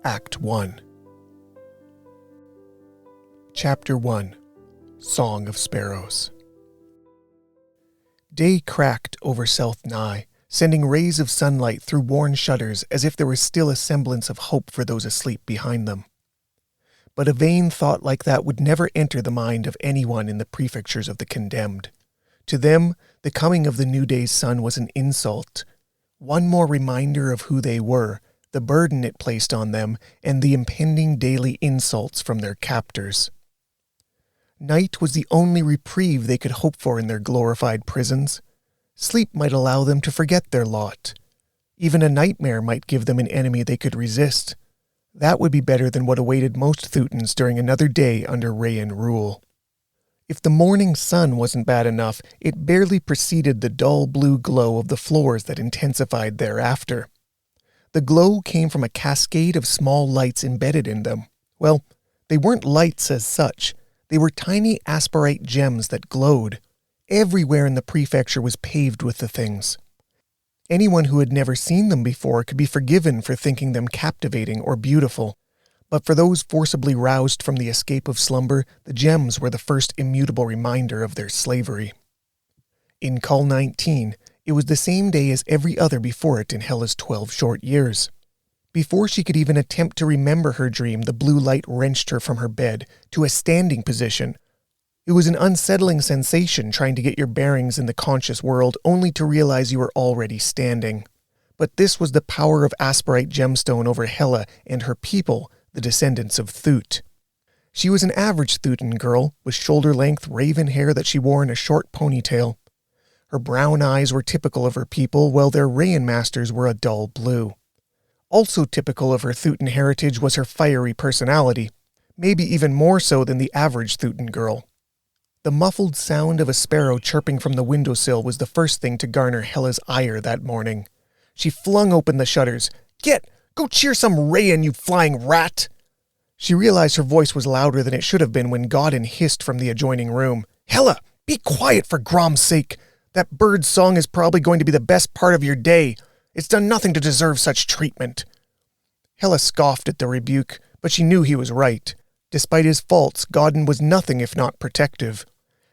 Act 1. Chapter 1. Song of Sparrows. Day cracked over South Nye, sending rays of sunlight through worn shutters as if there was still a semblance of hope for those asleep behind them. But a vain thought like that would never enter the mind of anyone in the prefectures of the condemned. To them, the coming of the new day's sun was an insult, one more reminder of who they were, the burden it placed on them, and the impending daily insults from their captors. Night was the only reprieve they could hope for in their glorified prisons. Sleep might allow them to forget their lot. Even a nightmare might give them an enemy they could resist. That would be better than what awaited most Theutons during another day under Rāyin rule. If the morning sun wasn't bad enough, it barely preceded the dull blue glow of the floors that intensified thereafter. The glow came from a cascade of small lights embedded in them. Well, they weren't lights as such. They were tiny asparite gems that glowed. Everywhere in the prefecture was paved with the things. Anyone who had never seen them before could be forgiven for thinking them captivating or beautiful. But for those forcibly roused from the escape of slumber, the gems were the first immutable reminder of their slavery. In Call 19, it was the same day as every other before it in Hela's 12 short years. Before she could even attempt to remember her dream, the blue light wrenched her from her bed to a standing position. It was an unsettling sensation trying to get your bearings in the conscious world only to realize you were already standing. But this was the power of Asparite Gemstone over Hela and her people, the descendants of Theut. She was an average Theutan girl, with shoulder-length raven hair that she wore in a short ponytail. Her brown eyes were typical of her people, while their Rāyin masters were a dull blue. Also typical of her Theutan heritage was her fiery personality, maybe even more so than the average Theutan girl. The muffled sound of a sparrow chirping from the windowsill was the first thing to garner Hela's ire that morning. She flung open the shutters. Go cheer some Rāyin, you flying rat!" She realized her voice was louder than it should have been when Godin hissed from the adjoining room. "Hela, be quiet for Grom's sake! That bird's song is probably going to be the best part of your day. It's done nothing to deserve such treatment." Hela scoffed at the rebuke, but she knew he was right. Despite his faults, Godin was nothing if not protective.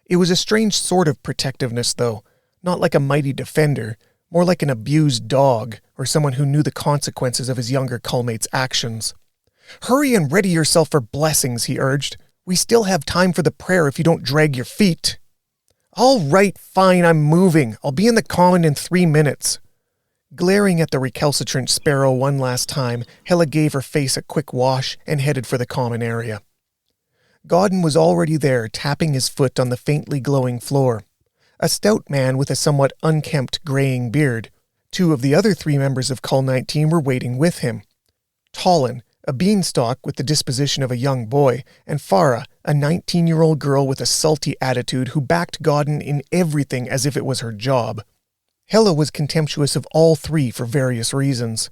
It was a strange sort of protectiveness, though, not like a mighty defender, more like an abused dog, or someone who knew the consequences of his younger cullmate's actions. "Hurry and ready yourself for blessings," he urged. "We still have time for the prayer if you don't drag your feet." "All right, fine, I'm moving. I'll be in the common in 3 minutes." Glaring at the recalcitrant sparrow one last time, Hela gave her face a quick wash and headed for the common area. Godin was already there, tapping his foot on the faintly glowing floor. A stout man with a somewhat unkempt graying beard. 2 of the other 3 members of Call 19 were waiting with him. Tallin, a beanstalk with the disposition of a young boy, and Farah, a 19-year-old girl with a salty attitude who backed Godin in everything as if it was her job. Hela was contemptuous of all 3 for various reasons.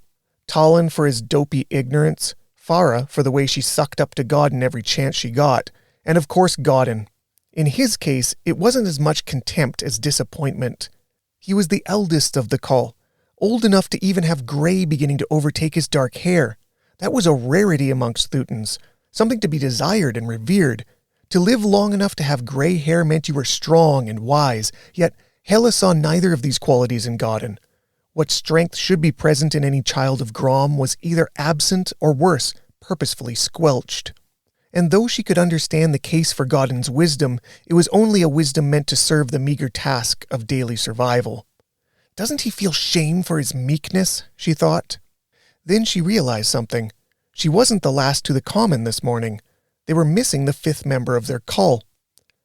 Tallin for his dopey ignorance, Farah for the way she sucked up to Godin every chance she got, and of course Godin. In his case, it wasn't as much contempt as disappointment. He was the eldest of the Call, old enough to even have gray beginning to overtake his dark hair. That was a rarity amongst Theutans, something to be desired and revered. To live long enough to have gray hair meant you were strong and wise, yet Hela saw neither of these qualities in Godin. What strength should be present in any child of Grom was either absent or worse, purposefully squelched. And though she could understand the case for Godin's wisdom, it was only a wisdom meant to serve the meager task of daily survival. "Doesn't he feel shame for his meekness?" she thought. Then she realized something. She wasn't the last to the common this morning. They were missing the 5th member of their call.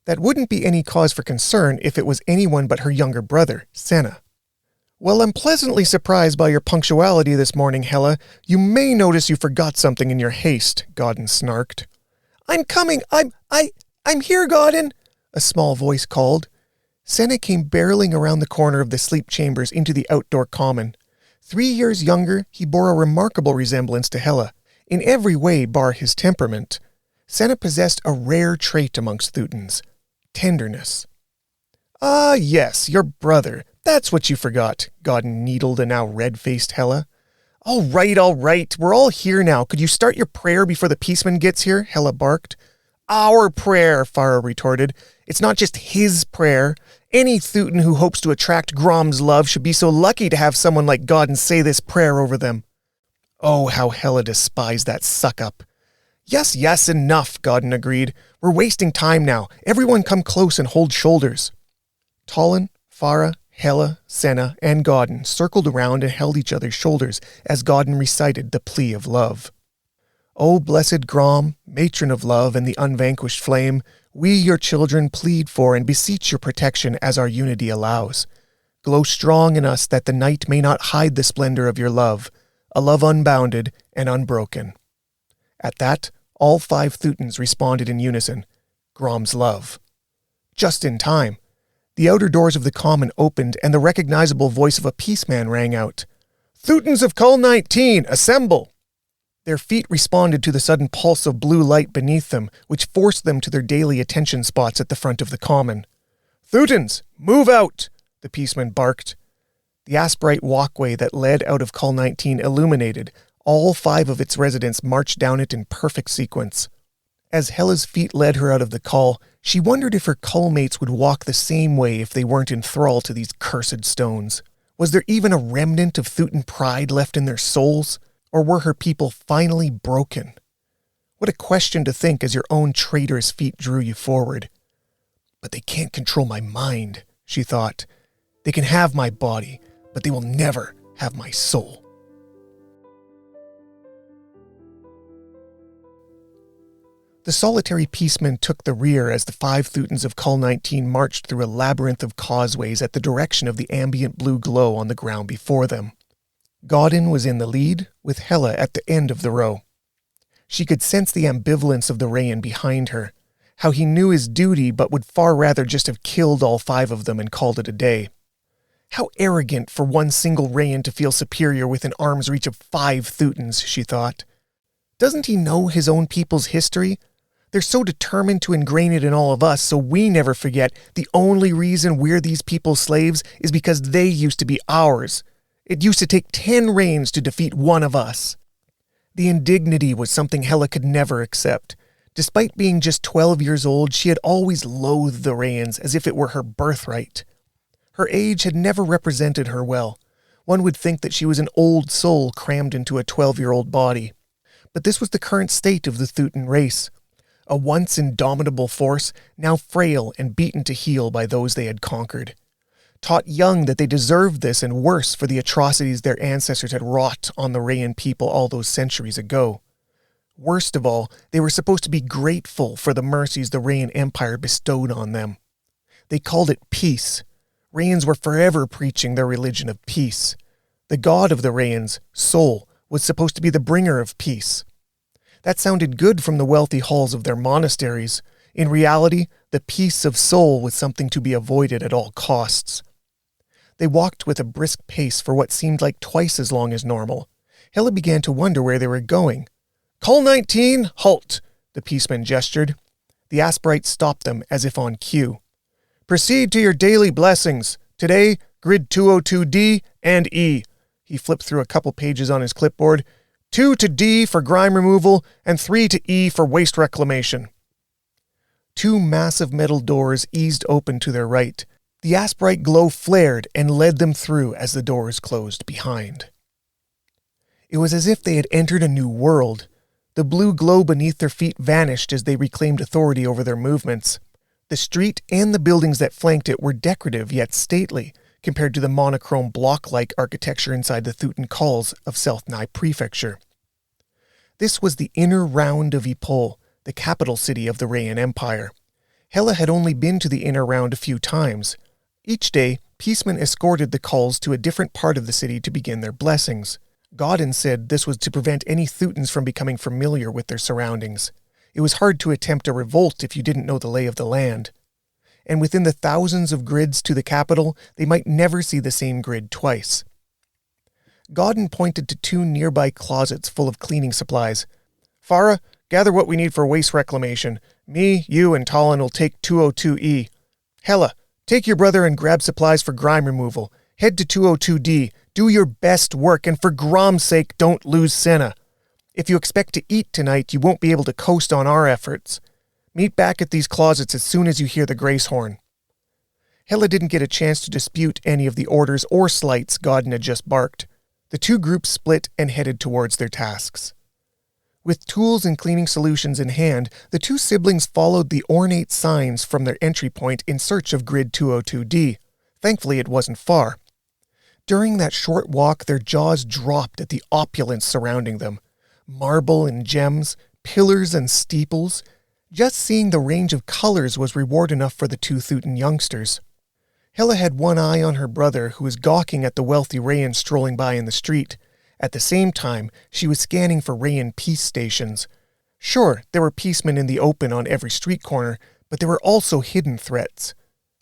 That wouldn't be any cause for concern if it was anyone but her younger brother, Senna. "Well, I'm pleasantly surprised by your punctuality this morning, Hela. You may notice you forgot something in your haste," Godin snarked. "I'm coming! I'm here, Godin!" a small voice called. Senna came barreling around the corner of the sleep chambers into the outdoor common. 3 years younger, he bore a remarkable resemblance to Hela, in every way bar his temperament. Senna possessed a rare trait amongst Theutans: tenderness. "Ah, yes, your brother. That's what you forgot," Godin needled a now red-faced Hela. All right, we're all here now. Could you start your prayer before the peaceman gets here? Hela barked. Our prayer, Farah retorted. It's not just his prayer. Any Thutan who hopes to attract Grom's love should be so lucky to have someone like Godden say this prayer over them. Oh, how Hela despised that suck-up. Yes, enough, Godden agreed. We're wasting time now. Everyone come close and hold shoulders. Tallinn, Farah, Hela, Senna, and Godden circled around and held each other's shoulders as Godden recited the plea of love. O blessed Grom, matron of love and the unvanquished flame, we, your children, plead for and beseech your protection as our unity allows. Glow strong in us that the night may not hide the splendor of your love, a love unbounded and unbroken. At that, all 5 Thutans responded in unison, Grom's love. Just in time. The outer doors of the common opened and the recognizable voice of a peaceman rang out. Thutans of Cull 19, assemble! Their feet responded to the sudden pulse of blue light beneath them, which forced them to their daily attention spots at the front of the common. Thutans, move out! The peaceman barked. The asprite walkway that led out of Cull 19 illuminated. All 5 of its residents marched down it in perfect sequence. As Hela's feet led her out of the Cull, she wondered if her Cull mates would walk the same way if they weren't in thrall to these cursed stones. Was there even a remnant of Thutan pride left in their souls? Or were her people finally broken? What a question to think as your own traitorous feet drew you forward. But they can't control my mind, she thought. They can have my body, but they will never have my soul. The solitary peaceman took the rear as the 5 Thutans of Cull 19 marched through a labyrinth of causeways at the direction of the ambient blue glow on the ground before them. Godden was in the lead, with Hela at the end of the row. She could sense the ambivalence of the Rāyin behind her, how he knew his duty but would far rather just have killed all 5 of them and called it a day. How arrogant for one single Rāyin to feel superior within arm's reach of 5 Thutans, she thought. Doesn't he know his own people's history? They're so determined to ingrain it in all of us so we never forget the only reason we're these people's slaves is because they used to be ours. It used to take 10 Rāyins to defeat one of us. The indignity was something Hela could never accept. Despite being just 12 years old, she had always loathed the Rāyins as if it were her birthright. Her age had never represented her well. One would think that she was an old soul crammed into a 12-year-old body. But this was the current state of the Thutan race. A once indomitable force, now frail and beaten to heel by those they had conquered. Taught young that they deserved this and worse for the atrocities their ancestors had wrought on the Rāyin people all those centuries ago. Worst of all, they were supposed to be grateful for the mercies the Rāyin Empire bestowed on them. They called it peace. Rāyins were forever preaching their religion of peace. The god of the Rāyins, Sol, was supposed to be the bringer of peace. That sounded good from the wealthy halls of their monasteries. In reality, the peace of Sol was something to be avoided at all costs. They walked with a brisk pace for what seemed like twice as long as normal. Hela began to wonder where they were going. Cull 19, halt! The peaceman gestured. The Asprites stopped them as if on cue. Proceed to your daily blessings. Today, grid 202D and E. He flipped through a couple pages on his clipboard. 2 to D for grime removal, and 3 to E for waste reclamation. 2 massive metal doors eased open to their right. The asprite glow flared and led them through as the doors closed behind. It was as if they had entered a new world. The blue glow beneath their feet vanished as they reclaimed authority over their movements. The street and the buildings that flanked it were decorative yet stately, compared to the monochrome block-like architecture inside the Thutan Culls of Selthnai Prefecture. This was the inner round of Epōle, the capital city of the Rāyin Empire. Hela had only been to the inner round a few times. Each day, peacemen escorted the Culls to a different part of the city to begin their blessings. Godden said this was to prevent any Thutans from becoming familiar with their surroundings. It was hard to attempt a revolt if you didn't know the lay of the land. And within the thousands of grids to the capital, they might never see the same grid twice. Godden pointed to 2 nearby closets full of cleaning supplies. Farah, gather what we need for waste reclamation. Me, you, and Tallinn will take 202E. Hela, take your brother and grab supplies for grime removal. Head to 202D, do your best work, and for Grom's sake, don't lose Senna. If you expect to eat tonight, you won't be able to coast on our efforts. Meet back at these closets as soon as you hear the grace horn." Hela didn't get a chance to dispute any of the orders or slights Godden had just barked. The two groups split and headed towards their tasks. With tools and cleaning solutions in hand, the two siblings followed the ornate signs from their entry point in search of Grid 202D. Thankfully, it wasn't far. During that short walk, their jaws dropped at the opulence surrounding them. Marble and gems, pillars and steeples. Just seeing the range of colors was reward enough for the two Thutan youngsters. Hela had one eye on her brother, who was gawking at the wealthy Rāyin strolling by in the street. At the same time, she was scanning for Rāyin peace stations. Sure, there were peacemen in the open on every street corner, but there were also hidden threats.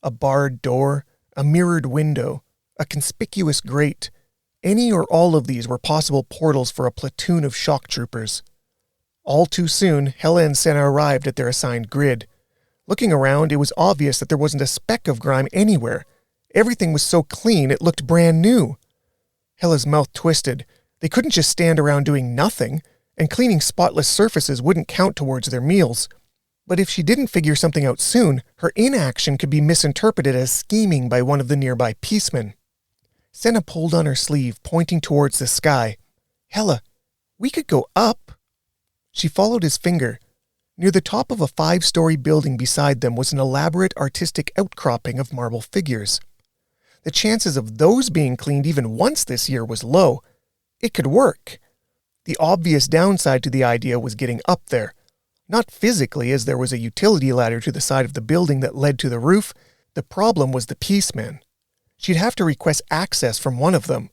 A barred door, a mirrored window, a conspicuous grate. Any or all of these were possible portals for a platoon of shock troopers. All too soon, Hela and Senna arrived at their assigned grid. Looking around, it was obvious that there wasn't a speck of grime anywhere. Everything was so clean it looked brand new. Hela's mouth twisted. They couldn't just stand around doing nothing, and cleaning spotless surfaces wouldn't count towards their meals. But if she didn't figure something out soon, her inaction could be misinterpreted as scheming by one of the nearby peacemen. Senna pulled on her sleeve, pointing towards the sky. "Hela, we could go up." She followed his finger. Near the top of a 5-story building beside them was an elaborate artistic outcropping of marble figures. The chances of those being cleaned even once this year was low. It could work. The obvious downside to the idea was getting up there. Not physically, as there was a utility ladder to the side of the building that led to the roof. The problem was the peacemen. She'd have to request access from one of them.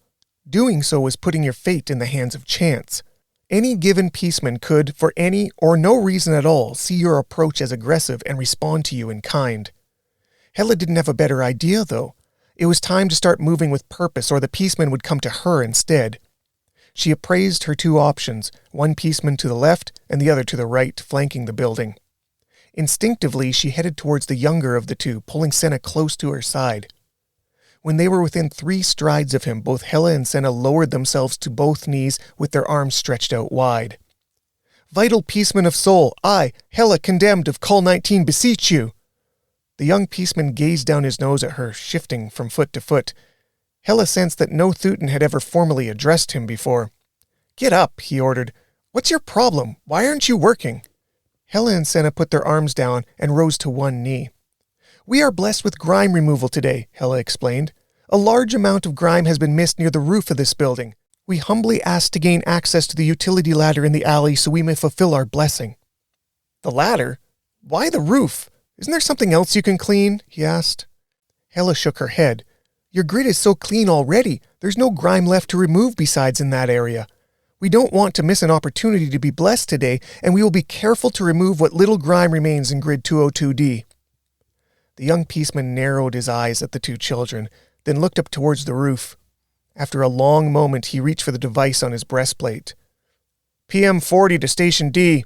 Doing so was putting your fate in the hands of chance. Any given peaceman could, for any or no reason at all, see your approach as aggressive and respond to you in kind. Hela didn't have a better idea, though. It was time to start moving with purpose, or the peaceman would come to her instead. She appraised her two options, one peaceman to the left and the other to the right, flanking the building. Instinctively, she headed towards the younger of the two, pulling Senna close to her side. When they were within 3 strides of him, both Hela and Senna lowered themselves to both knees with their arms stretched out wide. "Vital peaceman of soul, I, Hela condemned of Call 19, beseech you." The young peaceman gazed down his nose at her, shifting from foot to foot. Hela sensed that no Thutan had ever formally addressed him before. "Get up," he ordered. "What's your problem? Why aren't you working?" Hela and Senna put their arms down and rose to one knee. "We are blessed with grime removal today," Hela explained. "A large amount of grime has been missed near the roof of this building. We humbly ask to gain access to the utility ladder in the alley so we may fulfill our blessing." "The ladder? Why the roof? Isn't there something else you can clean?" he asked. Hela shook her head. "Your grid is so clean already, there's no grime left to remove besides in that area. We don't want to miss an opportunity to be blessed today, and we will be careful to remove what little grime remains in Grid 202D. The young peaceman narrowed his eyes at the two children, then looked up towards the roof. After a long moment, he reached for the device on his breastplate. "PM 40 to Station D.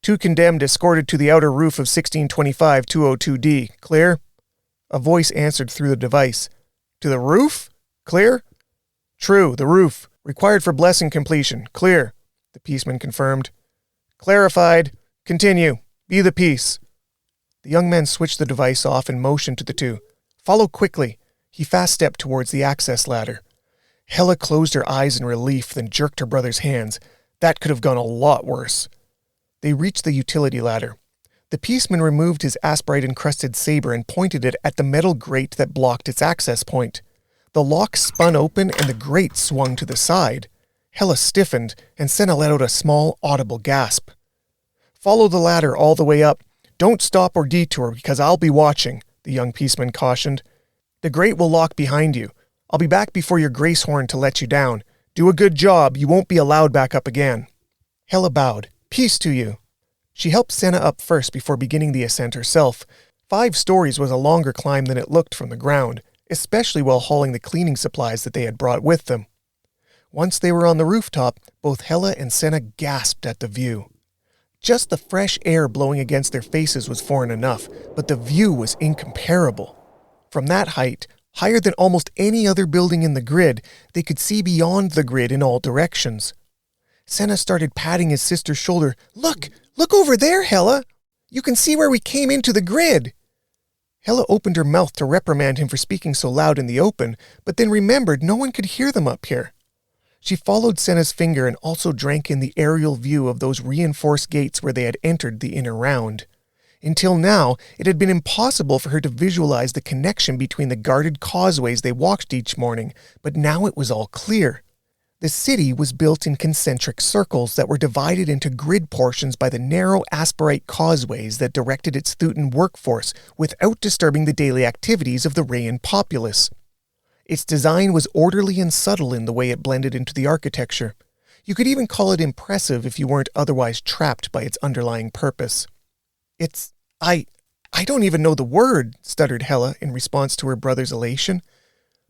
2 condemned escorted to the outer roof of 1625 202D. Clear?" A voice answered through the device. "To the roof? Clear?" "True, the roof. Required for blessing completion. Clear," the peaceman confirmed. "Clarified. Continue. Be the peace." The young man switched the device off and motioned to the two. "Follow quickly." He fast-stepped towards the access ladder. Hela closed her eyes in relief, then jerked her brother's hands. That could have gone a lot worse. They reached the utility ladder. The peaceman removed his asperite-encrusted saber and pointed it at the metal grate that blocked its access point. The lock spun open and the grate swung to the side. Hela stiffened, and Senna let out a small, audible gasp. "Follow the ladder all the way up. Don't stop or detour, because I'll be watching," the young peaceman cautioned. "The grate will lock behind you. I'll be back before your grace horn to let you down. Do a good job. You won't be allowed back up again." Hela bowed. "Peace to you." She helped Senna up first before beginning the ascent herself. 5 stories was a longer climb than it looked from the ground, especially while hauling the cleaning supplies that they had brought with them. Once they were on the rooftop, both Hela and Senna gasped at the view. Just the fresh air blowing against their faces was foreign enough, but the view was incomparable. From that height, Higher than almost any other building in the grid, they could see beyond the grid in all directions. Senna started patting his sister's shoulder. Look over there, Hella! You can see where we came into the grid! Hella opened her mouth to reprimand him for speaking so loud in the open, but then remembered no one could hear them up here. She followed Senna's finger and also drank in the aerial view of those reinforced gates where they had entered the inner round. Until now, it had been impossible for her to visualize the connection between the guarded causeways they walked each morning, but now it was all clear. The city was built in concentric circles that were divided into grid portions by the narrow asperite causeways that directed its Thutan workforce without disturbing the daily activities of the Rāyin populace. Its design was orderly and subtle in the way it blended into the architecture. You could even call it impressive if you weren't otherwise trapped by its underlying purpose. I don't even know the word, stuttered Hella in response to her brother's elation.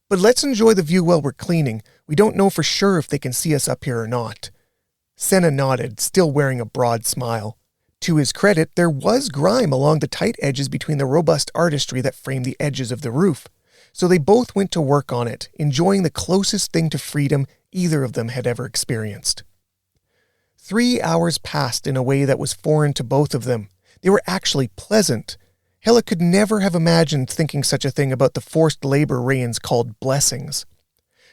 But let's enjoy the view while we're cleaning. We don't know for sure if they can see us up here or not. Senna nodded, still wearing a broad smile. To his credit, there was grime along the tight edges between the robust artistry that framed the edges of the roof. So they both went to work on it, enjoying the closest thing to freedom either of them had ever experienced. 3 hours passed in a way that was foreign to both of them. They were actually pleasant. Hella could never have imagined thinking such a thing about the forced labor Rāyins called blessings.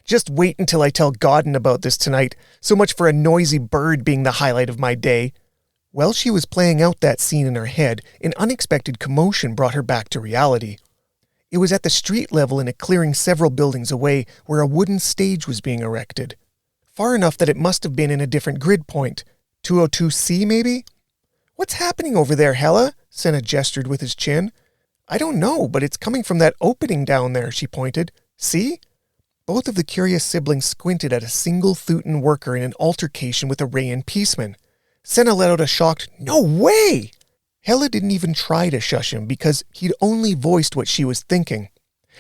Just wait until I tell Godden about this tonight. So much for a noisy bird being the highlight of my day. While she was playing out that scene in her head, an unexpected commotion brought her back to reality. It was at the street level in a clearing several buildings away where a wooden stage was being erected. Far enough that it must have been in a different grid point. 202C, maybe? What's happening over there, Hella? Senna gestured with his chin. I don't know, but it's coming from that opening down there, she pointed. See? Both of the curious siblings squinted at a single Thutan worker in an altercation with a Rāyin peaceman. Senna let out a shocked, "No way!" Hella didn't even try to shush him because he'd only voiced what she was thinking.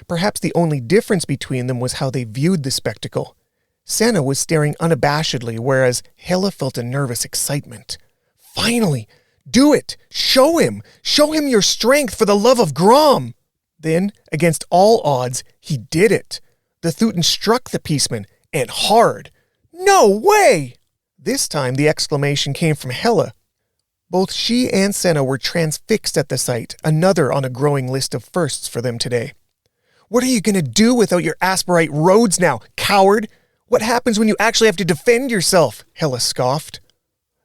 Perhaps the only difference between them was how they viewed the spectacle. Senna was staring unabashedly, whereas Hella felt a nervous excitement. Finally! Do it! Show him! Show him your strength for the love of Grom! Then, against all odds, he did it. The Thutan struck the peaceman, and hard. No way! This time the exclamation came from Hella. Both she and Senna were transfixed at the sight, another on a growing list of firsts for them today. What are you going to do without your asperite roads now, coward? What happens when you actually have to defend yourself? Hella scoffed.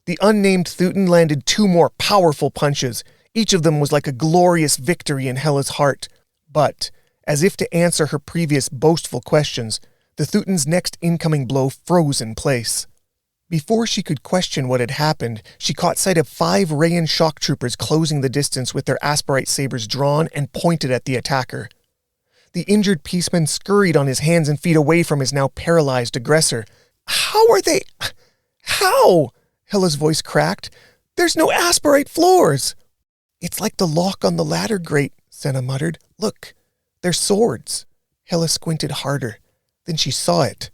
The unnamed Thutan landed 2 more powerful punches. Each of them was like a glorious victory in Hella's heart. But, as if to answer her previous boastful questions, the Thutan's next incoming blow froze in place. Before she could question what had happened, she caught sight of 5 Rāyin shock troopers closing the distance with their asperite sabers drawn and pointed at the attacker. The injured peaceman scurried on his hands and feet away from his now paralyzed aggressor. How? Hella's voice cracked. There's no asperite floors. It's like the lock on the ladder grate, Senna muttered. Look, they're swords. Hella squinted harder. Then she saw it.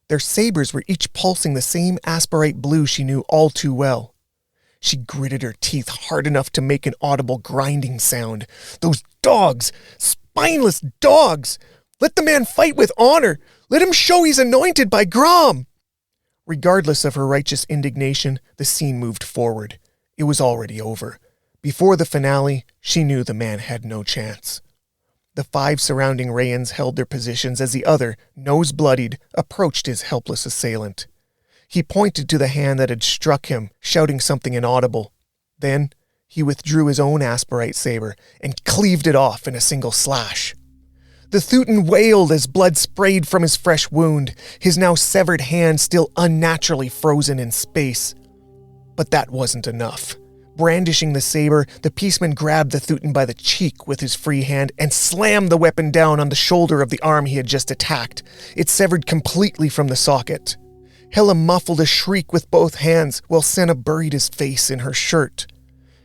Their sabers were each pulsing the same asperite blue she knew all too well. She gritted her teeth hard enough to make an audible grinding sound. Those dogs! Spineless dogs! Let the man fight with honor! Let him show he's anointed by Grom! Regardless of her righteous indignation, the scene moved forward. It was already over. Before the finale, she knew the man had no chance. The 5 surrounding Rāyins held their positions as the other, nose-bloodied, approached his helpless assailant. He pointed to the hand that had struck him, shouting something inaudible. Then, he withdrew his own asperite saber and cleaved it off in a single slash. The Thutan wailed as blood sprayed from his fresh wound, his now severed hand still unnaturally frozen in space. But that wasn't enough. Brandishing the saber, the peaceman grabbed the Thutan by the cheek with his free hand and slammed the weapon down on the shoulder of the arm he had just attacked. It severed completely from the socket. Hella muffled a shriek with both hands while Senna buried his face in her shirt.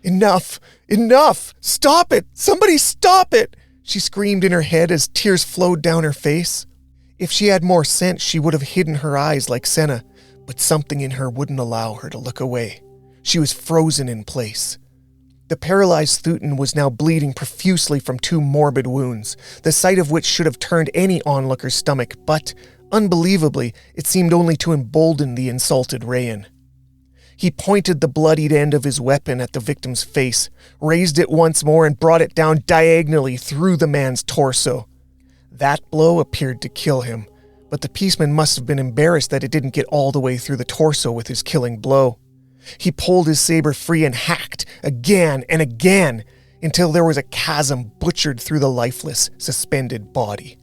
Enough! Enough! Stop it! Somebody stop it! She screamed in her head as tears flowed down her face. If she had more sense, she would have hidden her eyes like Senna, but something in her wouldn't allow her to look away. She was frozen in place. The paralyzed Thutin was now bleeding profusely from 2 morbid wounds, the sight of which should have turned any onlooker's stomach, but, unbelievably, it seemed only to embolden the insulted Rāyin. He pointed the bloodied end of his weapon at the victim's face, raised it once more and brought it down diagonally through the man's torso. That blow appeared to kill him, but the pieceman must have been embarrassed that it didn't get all the way through the torso with his killing blow. He pulled his saber free and hacked again and again until there was a chasm butchered through the lifeless, suspended body.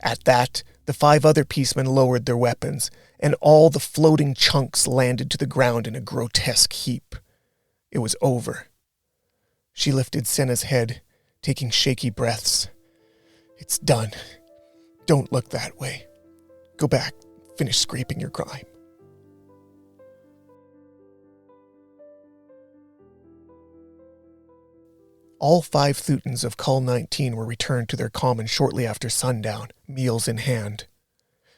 At that, the 5 other piecemen lowered their weapons, and all the floating chunks landed to the ground in a grotesque heap. It was over. She lifted Senna's head, taking shaky breaths. "It's done. Don't look that way. Go back, finish scraping your grime." All 5 Thutins of Cull 19 were returned to their common shortly after sundown, meals in hand.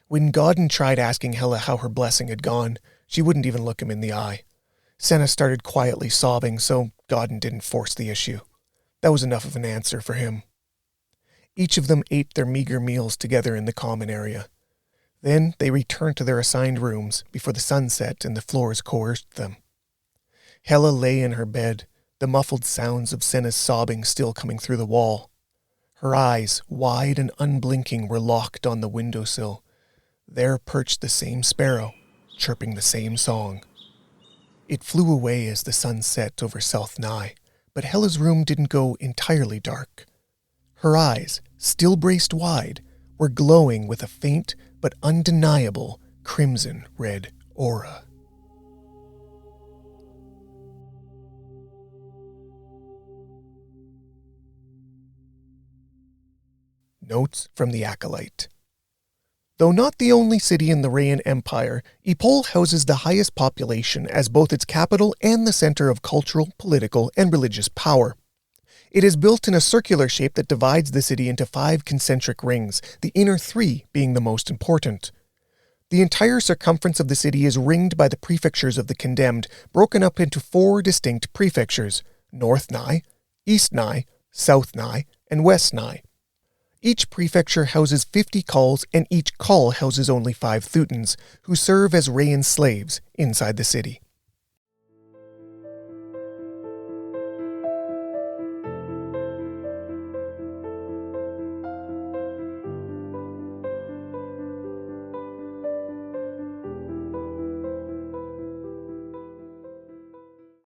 When Godden tried asking Hela how her blessing had gone, she wouldn't even look him in the eye. Senna started quietly sobbing, so Godden didn't force the issue. That was enough of an answer for him. Each of them ate their meager meals together in the common area. Then they returned to their assigned rooms before the sun set and the floors coerced them. Hela lay in her bed, the muffled sounds of Senna's sobbing still coming through the wall. Her eyes, wide and unblinking, were locked on the windowsill. There perched the same sparrow, chirping the same song. It flew away as the sun set over South Nye, but Hela's room didn't go entirely dark. Her eyes, still braced wide, were glowing with a faint but undeniable crimson-red aura. Notes from the Acolyte. Though not the only city in the Rāyin Empire, Epōle houses the highest population as both its capital and the center of cultural, political, and religious power. It is built in a circular shape that divides the city into 5 concentric rings, the inner 3 being the most important. The entire circumference of the city is ringed by the prefectures of the condemned, broken up into 4 distinct prefectures: North Nye, East Nye, South Nye, and West Nye. Each prefecture houses 50 culls, and each cull houses only 5 Thutins, who serve as Rāyin slaves inside the city.